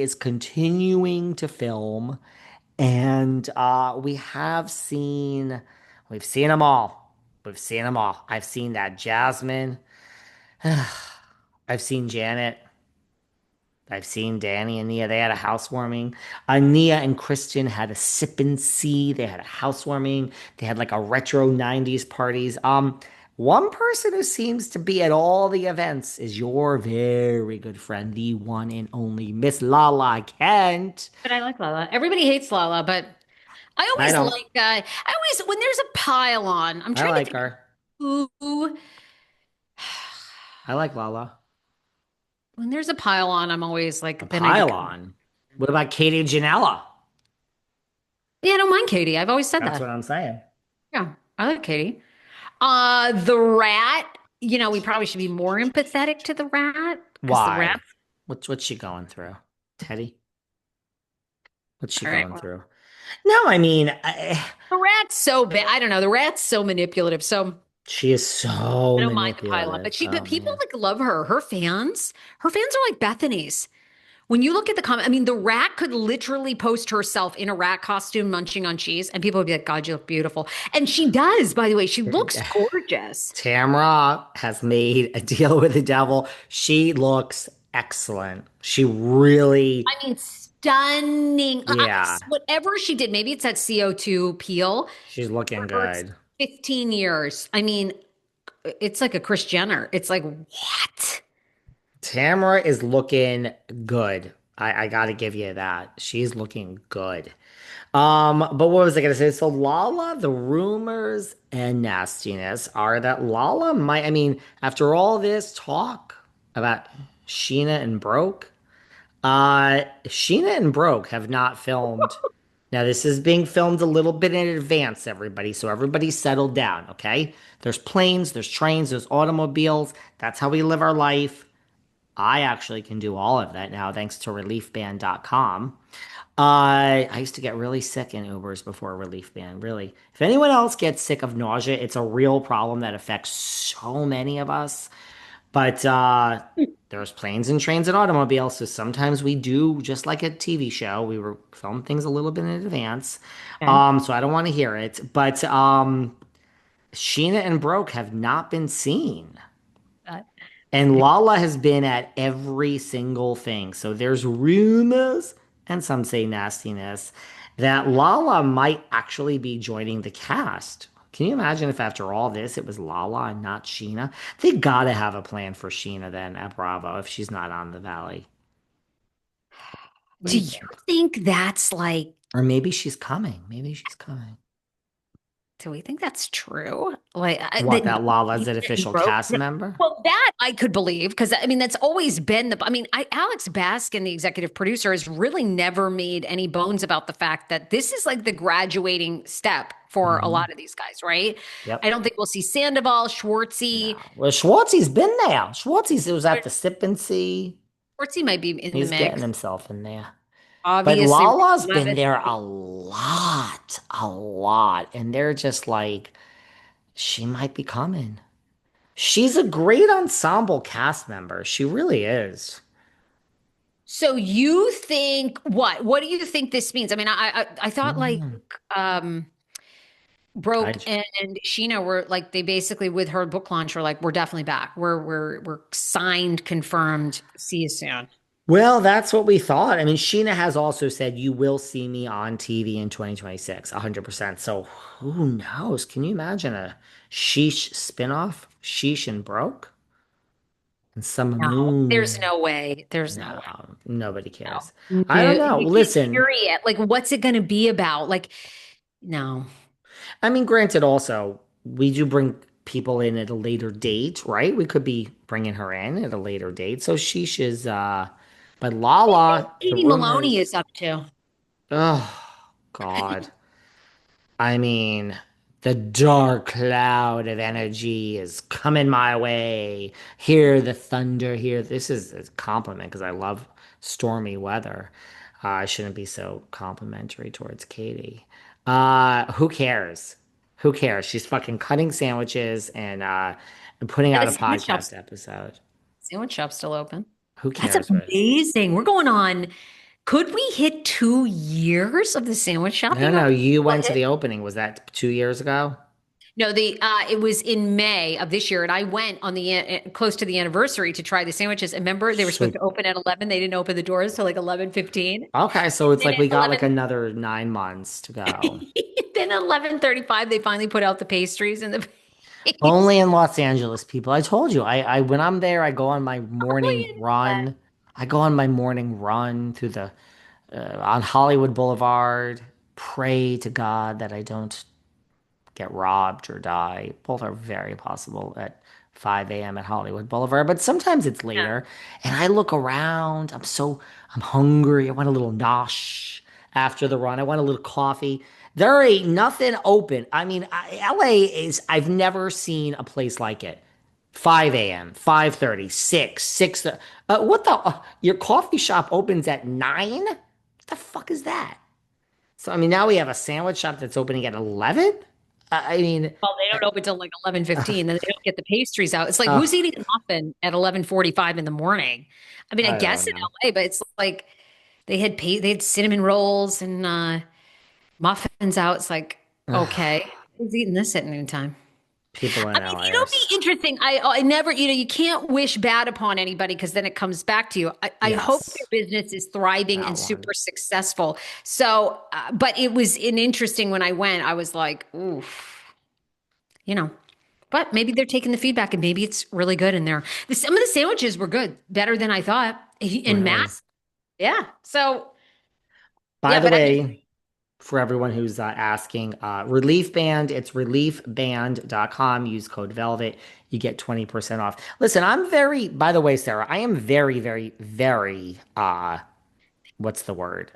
is continuing to film, and we've seen them all. We've seen them all. I've seen that Jasmine. I've seen Janet. I've seen Danny and Nia. They had a housewarming. Nia and Christian had a sip and see. They had a housewarming. They had like a retro 90s parties. One person who seems to be at all the events is your very good friend, the one and only Miss Lala Kent. But I like Lala. Everybody hates Lala, but I I always don't. like, I always, when there's a pile on, I'm I trying to like think her. who, I like Lala. when there's a pile on, I'm always A like, then I become, pylon. What about Katie Janela? yeah, I don't mind Katie. I've always said That's that. what I'm saying. Yeah, I like Katie. The rat, we probably should be more empathetic to the rat because the rat, Why? What's she going through? Teddy? What's she all right, going well, through? No, I mean, the rat's so bad. I don't know. The rat's so manipulative. So she is so I don't mind the pile on, manipulative. but Oh people man. like love her. Her fans are like Bethany's. When you look at the comment, I mean, the rat could literally post herself in a rat costume munching on cheese, and people would be like, God, you look beautiful. And she does, by the way. She looks gorgeous. Tamra has made a deal with the devil. She looks excellent. She really, I mean, stunning. yeah, Whatever she did, maybe it's that CO2 peel she's looking for her good. 15 years. I mean, it's like a Kris Jenner. It's like, what? Tamara is looking good. I gotta give you that. She's looking good. But what was I gonna say? So Lala, the rumors and nastiness are that Lala might, I mean, after all this talk about Scheana and Broke, Scheana and Broke have not filmed. Now, this is being filmed a little bit in advance, everybody. So everybody settle down, okay? There's planes, there's trains, there's automobiles. That's how we live our life. I actually can do all of that now thanks to reliefband.com. I used to get really sick in Ubers before Relief Band, really. If anyone else gets sick of nausea, it's a real problem that affects so many of us. But there's planes and trains and automobiles, so sometimes we do just like a TV show. We were film things a little bit in advance. Okay. So I don't want to hear it. But Sheena and Broke have not been seen. Uh, And Lala has been at every single thing. So there's rumors, and some say nastiness, that Lala might actually be joining the cast. Can you imagine if after all this it was Lala and not Sheena? They gotta have a plan for Sheena then at Bravo if she's not on the Valley. What do Do you you think? think that's like, Or maybe she's coming. Maybe she's coming. do we think that's true? Like What, that Lala's an that official broke? cast member? Well, that I could believe because I mean that's always been the. I mean, Alex Baskin, the executive producer, has really never made any bones about the fact that this is like the graduating step for a Hmm. lot of these guys, right? I Yep. don't think we'll see Sandoval, Schwartzy. No. Well, Schwartzy's been there. Schwartzy's was at the Sip and See. Schwartzy might be in the He's getting mix. himself in there. But Obviously, Lala's been Levitt. there a lot, a lot. And they're just like, she might be coming. She's a great ensemble cast member. She really is. So you think what? What do you think this means? I mean, I thought like Mm. um I, Broke and Scheana were like they basically with her book launch were like we're definitely back. We're signed, confirmed. See you soon. well, that's what we thought. I mean, Sheena has also said, you will see me on TV in 2026, 100%. So who knows? Can you imagine a Sheesh spinoff? Sheesh and Broke? And Summer No, there's Moon. no way. There's no way. No, nobody cares. No, I don't know. you can't Listen, carry it. Like, what's it going to be about? Like, no. I mean, granted, also, we do bring people in at a later date, right? We could be bringing her in at a later date. So Sheesh is, but Lala, the Katie Maloney rumors, is up to. oh, God. I mean, the dark cloud of energy is coming my way. Hear the thunder here. This is a compliment because I love stormy weather. I shouldn't be so complimentary towards Katie. Who cares? Who cares? She's fucking cutting sandwiches and putting Yeah, out the a sandwich podcast episode. shop's still open. Who That's cares what? amazing. We're going on. Could we hit 2 years of the sandwich shop No, being no, open? you Well, went to the opening. Was that 2 years ago? no, the it was in May of this year, and I went on the close to the anniversary to try the sandwiches. And remember, they were supposed So, to open at 11. They didn't open the doors till like 11:15. okay, so it's Then like at we got like 11, another 9 months to go. then at 11:35, they finally put out the pastries and the Only pastries. in Los Angeles, people. I told you, I when I'm there, I go on my Only morning in LA. run. I go on my morning run through the on Hollywood Boulevard. Pray to God that I don't get robbed or die. Both are very possible at 5 a.m. at Hollywood Boulevard, but sometimes it's Yeah. later. And I look around. I'm hungry. I want a little nosh after the run. I want a little coffee. There ain't nothing open. I mean, LA is, I've never seen a place like it. 5 a.m., 5:30, 6. What the? Your coffee shop opens at 9? What the fuck is that? So, I mean, now we have a sandwich shop that's opening at 11? I mean, Well, they don't open till like 11:15, and they don't get the pastries out. It's like uh, who's eating a muffin at 11:45 in the morning? I mean, I I guess don't in know. LA, but it's like they had cinnamon rolls and muffins out. It's like, okay, who's eating this at noontime? People I in mean, LA it'll are, be interesting. I never, you can't wish bad upon anybody because then it comes back to you. I hope their yes, business is thriving and that one. super successful. So, but it was an interesting when I went, I was like, oof, you know, but maybe they're taking the feedback and maybe it's really good in there. Some of the sandwiches were good, better than I thought. And Really. Matt, yeah. So, By yeah, the but I mean, way, for everyone who's asking, Relief Band, it's reliefband.com. Use code VELVET. You get 20% off. Listen, I'm very, by the way, Sarah, I am very, very, very what's the word?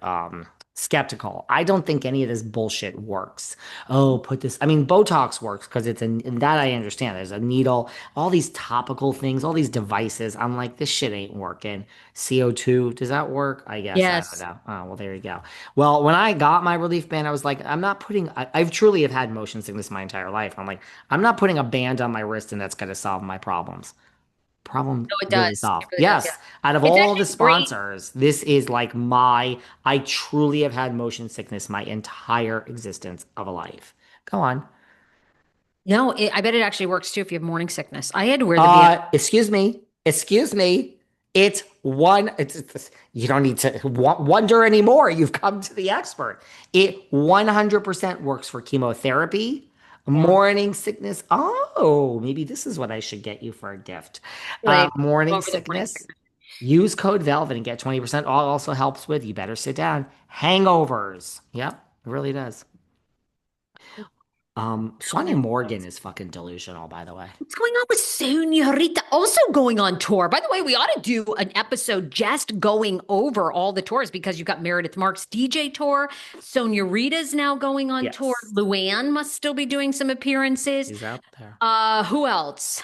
Skeptical. I don't think any of this bullshit works. Oh, put this. I mean, Botox works because it's and that I understand. There's a needle, all these topical things, all these devices. I'm like, this shit ain't working. CO2, does that work? I guess. I don't yes. know. Oh, well, there you go. Well, when I got my relief band, I was like, I'm not putting, I've truly have had motion sickness my entire life. I'm like, I'm not putting a band on my wrist and that's going to solve my problems. Problem No, it really does. It solved. really does. Yeah. Yes, out of It's all the actually great. sponsors, this is like I truly have had motion sickness my entire existence of a life. Go on. No, I bet it actually works too if you have morning sickness. I had to wear the band. Excuse me. You don't need to wonder anymore. You've come to the expert. It 100% works for chemotherapy, Yeah. morning sickness. Oh, maybe this is what I should get you for a gift. Like Morning over the morning sickness. sickness. Use code VELVET and get 20% off. Also helps with, you better sit down, hangovers. Yep, it really does. Sonia Comment. Morgan is fucking delusional, by the way. What's going on with Senorita? Also going on tour. By the way, we ought to do an episode just going over all the tours because you've got Meredith Marks' DJ tour. Sonia Rita's now going on tour. Yes, Luann must still be doing some appearances. she's out there. Who else?